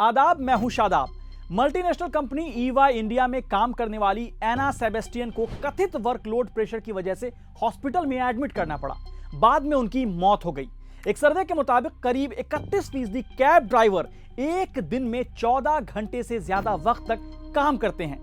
आदाब, मैं हूं Shadab. Multinational company EY India में काम करने वाली एना सेबेस्टियन को कथित वर्कलोड प्रेशर की वजह से हॉस्पिटल में एडमिट करना पड़ा। बाद में उनकी मौत हो गई। एक सर्वे के मुताबिक करीब 31% कैब ड्राइवर एक दिन में 14 घंटे से ज्यादा वक्त तक काम करते हैं।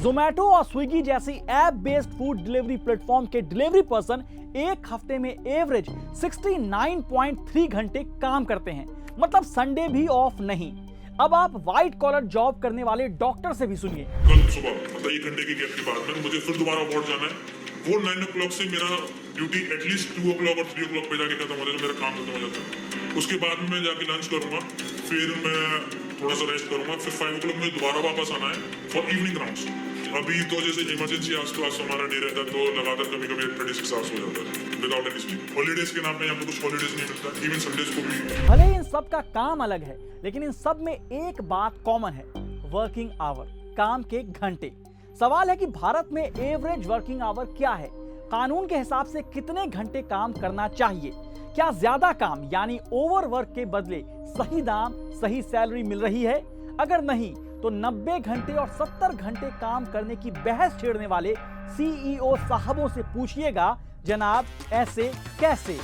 जोमैटो और स्विगी जैसी app based food delivery platform के डिलीवरी पर्सन एक हफ्ते में एवरेज 69.3 घंटे काम करते हैं, मतलब संडे भी ऑफ नहीं। अब आप व्हाइट कॉलर जॉब करने वाले डॉक्टर से भी सुनिए। कल सुबह मतलब 1 घंटे की गैप के बाद में मुझे फिर दोबारा वार्ड जाना है। वो 9 o'clock से मेरा ड्यूटी एटलीस्ट 2 o'clock और 3 o'clock पे जाके खत्म हो जाएगा, मेरा काम खत्म हो जाता है। उसके बाद में मैं जाके लंच करूंगा, फिर मैं थोड़ा सा रेस्ट करूंगा, फिर 5 o'clock मुझे दोबारा वापस आना है फॉर इवनिंग राउंड्स। अभी तो जैसे इमरजेंसी आज तो आज हमारा डे रहता तो लगातार कभी कभी 36 आवर्स हो जाता है विदाउट एनी स्लीप। हॉलीडेज के नाम पे यहाँ पे कुछ हॉलीडेज नहीं मिलता, इवन संडेज को भी। भले इन सब का काम अलग है, लेकिन इन सब में एक बात कॉमन है, वर्किंग आवर, काम के घंटे। सवाल है कि भारत में एवरेज वर्किंग आवर क्या है? कानून के हिसाब से कितने घंटे काम करना चाहिए? क्या ज्यादा काम यानी ओवर वर्क के बदले सही दाम, सही सैलरी मिल रही है? अगर नहीं तो 90 घंटे और 70 घंटे काम करने की बहस छेड़ने वाले सीईओ साहबों से पूछिएगा, जनाब ऐसे कैसे?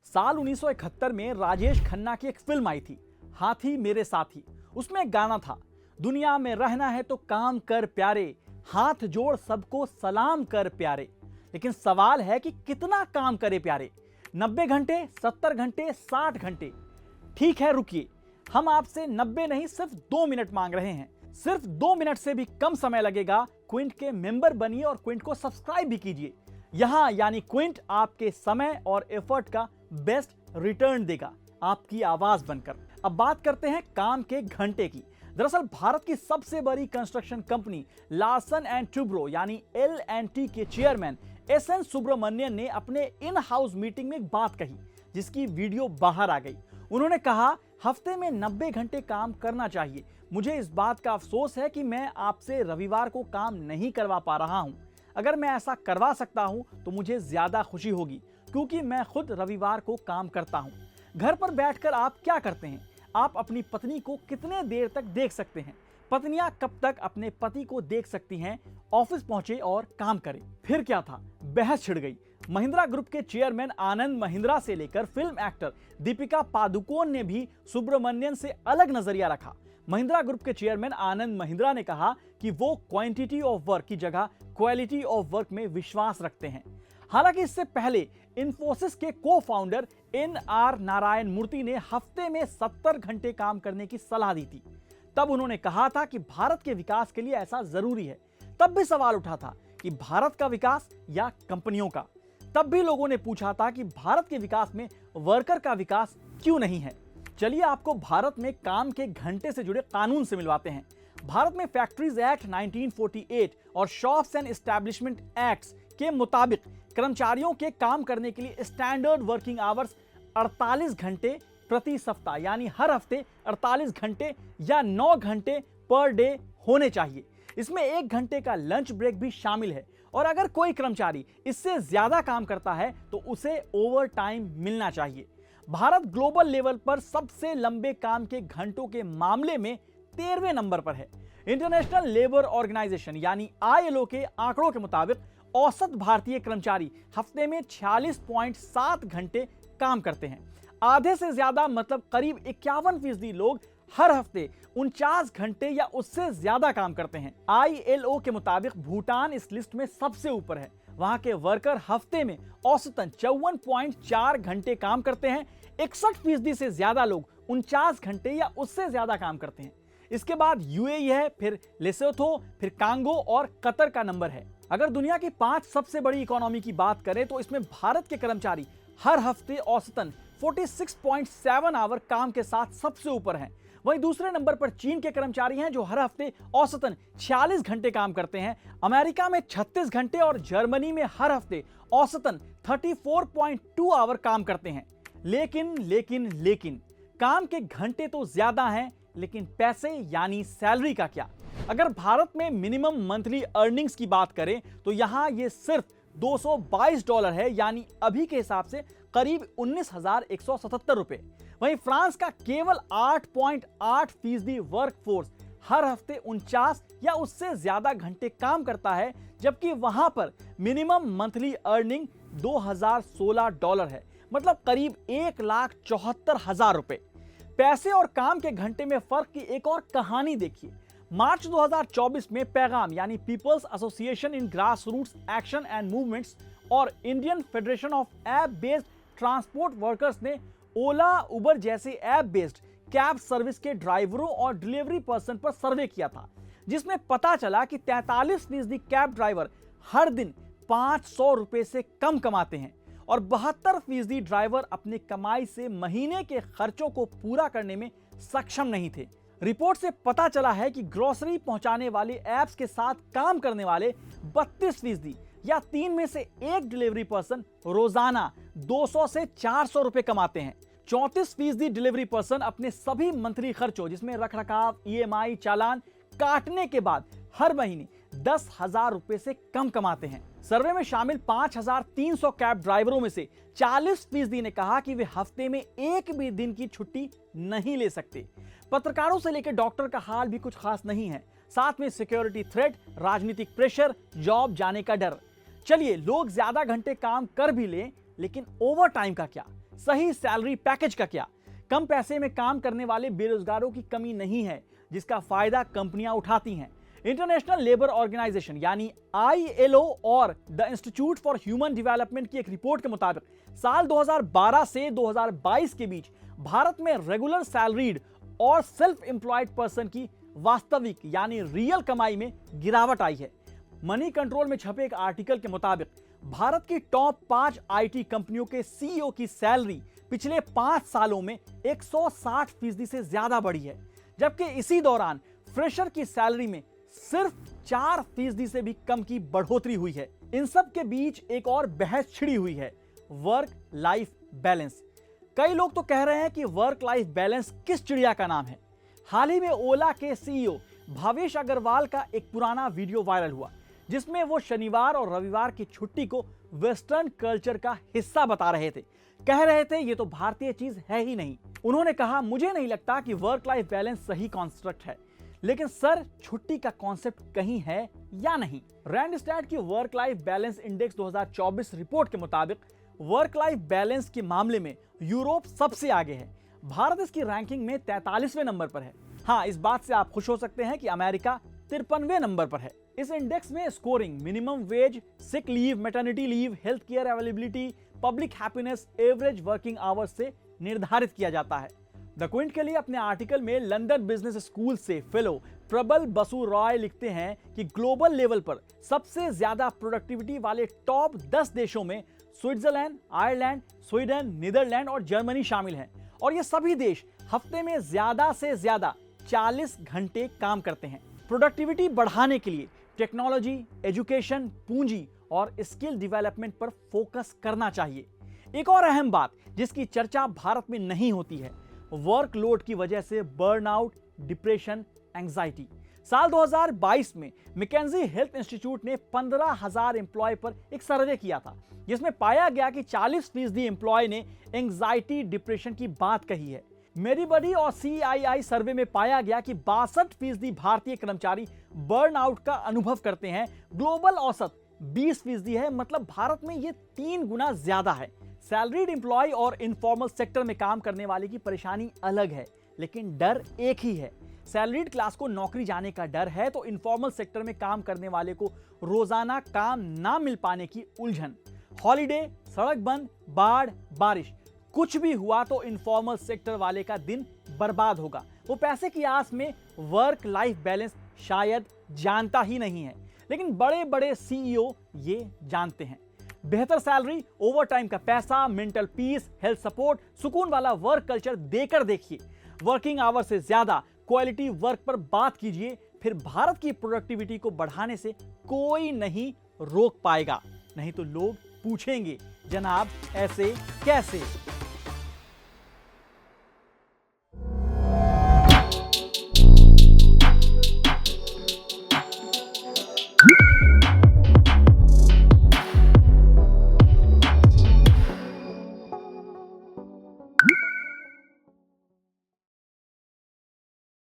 साल 1971 में राजेश खन्ना की एक फिल्म आई थी, हाथी मेरे साथी। उसमें एक गाना था, दुनिया में रहना है तो काम कर प्यारे, हाथ जोड़ सबको सलाम कर प्यारे। लेकिन सवाल है कि कितना काम करे प्यारे? 90 घंटे, 70 घंटे, 60 घंटे? ठीक है, रुकिए, हम आपसे 90 नहीं सिर्फ 2 मिनट मांग रहे हैं। सिर्फ 2 मिनट से भी कम समय लगेगा। क्विंट के मेंबर बनिए और क्विंट को सब्सक्राइब भी कीजिए। यहां यानी क्विंट आपके समय और एफर्ट का बेस्ट रिटर्न देगा, आपकी आवाज बनकर। अब बात करते हैं काम के घंटे की। दरअसल भारत की सबसे बड़ी construction company Larsen and Toubro यानी L&T के चेयरमैन SN सुब्रमण्यन ने अपने इन हाउस मीटिंग में एक बात कही, जिसकी वीडियो बाहर आ गई। उन्होंने कहा, हफ्ते में 90 घंटे काम करना चाहिए। मुझे इस बात का अफसोस है कि मैं आपसे रविवार को काम नहीं करवा पा रहा हूं। अगर मैं ऐसा करवा सकता हूं तो मुझे ज्यादा खुशी होगी, क्योंकि मैं खुद रविवार को काम करता हूं। घर पर बैठकर आप क्या करते हैं? आप अपनी पत्नी को कितने देर तक देख सकते हैं? पत्नियां कब तक अपने पति को देख सकती हैं? ऑफिस पहुंचे और काम करें। फिर क्या था, बहस छिड़ गई। महिंद्रा ग्रुप के चेयरमैन आनंद महिंद्रा से लेकर फिल्म एक्टर दीपिका पादुकोण ने भी सुब्रमण्यन से अलग नजरिया रखा। महिंद्रा ग्रुप के चेयरमैन आनंद महिंद्रा ने कहा कि वो क्वांटिटी ऑफ वर्क की जगह क्वालिटी ऑफ वर्क में विश्वास रखते हैं। हालांकि इससे पहले इन्फोसिस के को फाउंडर NR नारायण मूर्ति ने हफ्ते में 70 घंटे काम करने की सलाह दी थी। तब उन्होंने कहा था कि भारत के विकास के लिए ऐसा जरूरी है। तब भी सवाल उठा था कि भारत का विकास या कंपनियों का। तब भी लोगों ने पूछा था कि भारत के विकास में वर्कर का विकास क्यों नहीं है। चलिए आपको भारत में काम के घंटे से जुड़े कानून से मिलवाते हैं। भारत में फैक्ट्रीज एक्ट 1948 और शॉप्स एंड एस्टैब्लिशमेंट एक्ट्स के मुताबिक कर्मचारियों के काम करने के लिए स्टैंडर्ड वर्किंग आवर्स 48 घंटे प्रति सप्ताह यानी हर हफ्ते 48 घंटे या 9 घंटे पर डे होने चाहिए। इसमें 1 घंटे का लंच ब्रेक भी शामिल है, और अगर कोई कर्मचारी इससे ज्यादा काम करता है तो उसे ओवर टाइम मिलना चाहिए। भारत ग्लोबल लेवल पर सबसे लंबे काम के घंटों के मामले में 13वें नंबर पर है। इंटरनेशनल लेबर ऑर्गेनाइजेशन यानी ILO के आंकड़ों के मुताबिक औसत भारतीय कर्मचारी हफ्ते में 46.7 घंटे काम करते हैं। आधे से ज्यादा मतलब करीब 51% लोग हर हफ्ते 49 घंटे या उससे ज्यादा काम करते हैं। ILO के मुताबिक भूटान इस लिस्ट में सबसे ऊपर है। वहां के वर्कर हफ्ते में औसतन 54.4 घंटे काम करते हैं। 61% से ज्यादा लोग 49 घंटे या उससे ज्यादा काम करते हैं। इसके बाद UAE है, फिर लेसोथो, फिर कांगो और कतर का नंबर है। अगर दुनिया की 5 सबसे बड़ी इकोनॉमी की बात करें तो इसमें भारत के कर्मचारी हर हफ्ते औसतन 46.7 आवर काम के साथ सबसे ऊपर हैं। वहीं दूसरे नंबर पर चीन के कर्मचारी हैं, जो हर हफ्ते औसतन 46 घंटे काम करते हैं। अमेरिका में 36 घंटे और जर्मनी में हर हफ्ते औसतन 34.2 आवर काम करते हैं। लेकिन काम के घंटे तो ज्यादा हैं, लेकिन पैसे यानी सैलरी का क्या? अगर भारत में मिनिमम मंथली अर्निंग्स की बात करें तो यहां ये सिर्फ $222 है, यानी अभी के हिसाब से करीब 19,177 रुपए। वहीं फ्रांस का केवल 8.8% वर्कफोर्स हर हफ्ते 49 या उससे ज्यादा घंटे काम करता है, जबकि वहां पर मिनिमम मंथली अर्निंग $2016 है, मतलब करीब 1,74,000 रुपए। पैसे और काम के घंटे में फर्क की एक और कहानी देखिए। मार्च 2024 में पैगाम यानी People's Association in Grass Roots Action and Movements और Indian Federation of App Based Transport Workers ने ओला, उबर जैसे ऐप बेस्ड कैब सर्विस के ड्राइवरों और डिलीवरी पर्सन पर सर्वे किया था, जिसमें पता चला कि 43% कैब ड्राइवर हर दिन 500 रुपए से कम कमाते हैं और 72% ड्राइवर अपनी कमाई से महीने के खर्चों को पूरा करने में सक्षम नहीं थे। रिपोर्ट से पता चला है कि ग्रोसरी पहुंचाने वाले ऐप्स के साथ काम करने वाले 32% या 3 में से 1 डिलीवरी पर्सन रोजाना 200 से 400 रुपए कमाते हैं। 34% डिलीवरी पर्सन अपने सभी मंथली खर्चों जिसमें रखरखाव, EMI, चालान काटने के बाद हर महीने 10,000 रुपए से कम कमाते हैं। सर्वे में शामिल 5,300 कैब ड्राइवरों में से 40% ने कहा कि वे हफ्ते में एक भी दिन की छुट्टी नहीं ले सकते। पत्रकारों से लेकर डॉक्टर का हाल भी कुछ खास नहीं है, साथ में सिक्योरिटी थ्रेट, राजनीतिक प्रेशर, जॉब जाने का डर। चलिए, लोग ज्यादा घंटे काम कर भी लें, लेकिन ओवर टाइम का क्या? सही सैलरी पैकेज का क्या? कम पैसे में काम करने वाले बेरोजगारों की कमी नहीं है, जिसका फायदा कंपनियां उठाती हैं। इंटरनेशनल लेबर ऑर्गेनाइजेशन यानी ILO और the institute for human development की एक रिपोर्ट के मुताबिक साल 2012 से 2022 के बीच भारत में रेगुलर सैलरीड और सेल्फ एम्प्लॉयड पर्सन की वास्तविक यानी रियल कमाई में गिरावट आई है। मनी कंट्रोल में छपे एक आर्टिकल के मुताबिक भारत की टॉप 5 IT कंपनियों के CEO की सैलरी पिछले 5 सालों में 160% से ज्यादा बढ़ी है, जबकि इसी दौरान फ्रेशर की सैलरी में सिर्फ 4% से भी कम की बढ़ोतरी हुई है। इन सब के बीच एक और बहस छिड़ी हुई है, वर्क लाइफ बैलेंस। कई लोग तो कह रहे हैं कि वर्क लाइफ बैलेंस किस चिड़िया का नाम है। हाल ही में ओला के CEO भावेश अग्रवाल का एक पुराना वीडियो वायरल हुआ, जिसमें वो शनिवार और रविवार की छुट्टी को वेस्टर्न कल्चर का हिस्सा बता रहे थे। कह रहे थे ये तो भारतीय चीज है ही नहीं। उन्होंने कहा, मुझे नहीं लगता कि वर्क लाइफ बैलेंस सही कॉन्स्ट्रक्ट है, लेकिन सर छुट्टी का कॉन्सेप्ट कहीं है या नहीं। रैंडस्टैट की work life balance index 2024 report के मुताबिक वर्क लाइफ बैलेंस के मामले में यूरोप सबसे आगे है। भारत इसकी रैंकिंग में 43वें नंबर पर है। हाँ, इस बात से आप खुश हो सकते हैं कि अमेरिका 53वें नंबर पर है। इस इंडेक्स में scoring minimum wage, sick leave, maternity leave, health care availability, public happiness, average working hours से निर्धारित किया जाता है। द क्विंट के लिए अपने आर्टिकल में लंदन बिजनेस स्कूल से फेलो प्रबल बसु रॉय लिखते हैं कि ग्लोबल लेवल पर सबसे ज्यादा प्रोडक्टिविटी वाले टॉप 10 देशों में स्विट्जरलैंड, आयरलैंड, स्वीडन, नीदरलैंड और जर्मनी शामिल हैं, और ये सभी देश हफ्ते में ज्यादा से ज्यादा 40 घंटे काम करते हैं। प्रोडक्टिविटी बढ़ाने के लिए टेक्नोलॉजी, एजुकेशन, पूंजी और स्किल डेवलपमेंट पर फोकस करना चाहिए। एक और अहम बात जिसकी चर्चा भारत में नहीं होती है, वर्कलोड की वजह से बर्नआउट, डिप्रेशन, एंजाइटी। साल 2022 में मैकेंजी हेल्थ इंस्टीट्यूट ने 15,000 एम्प्लॉय पर एक सर्वे किया था, जिसमें पाया गया कि 40% एम्प्लॉय ने एंजाइटी, डिप्रेशन की बात कही है। मेरीबडी और CII सर्वे में पाया गया कि 62% भारतीय कर्मचारी बर्नआउट का अनुभव करते हैं। ग्लोबल औसत 20% है, मतलब भारत में ये 3 गुना ज्यादा है। सैलरीड एम्प्लॉय और इनफॉर्मल सेक्टर में काम करने वाले की परेशानी अलग है, लेकिन डर एक ही है। सैलरीड क्लास को नौकरी जाने का डर है, तो इनफॉर्मल सेक्टर में काम करने वाले को रोजाना काम ना मिल पाने की उलझन। हॉलीडे, सड़क बंद, बाढ़, बारिश, कुछ भी हुआ तो इनफॉर्मल सेक्टर वाले का दिन बर्बाद होगा। वो पैसे की आस में वर्क लाइफ बैलेंस शायद जानता ही नहीं है, लेकिन बड़े बड़े CEO ये जानते हैं। बेहतर सैलरी, ओवरटाइम का पैसा, मेंटल पीस, हेल्थ सपोर्ट, सुकून वाला वर्क कल्चर देकर देखिए। वर्किंग आवर से ज्यादा क्वालिटी वर्क पर बात कीजिए, फिर भारत की प्रोडक्टिविटी को बढ़ाने से कोई नहीं रोक पाएगा। नहीं तो लोग पूछेंगे, जनाब ऐसे कैसे?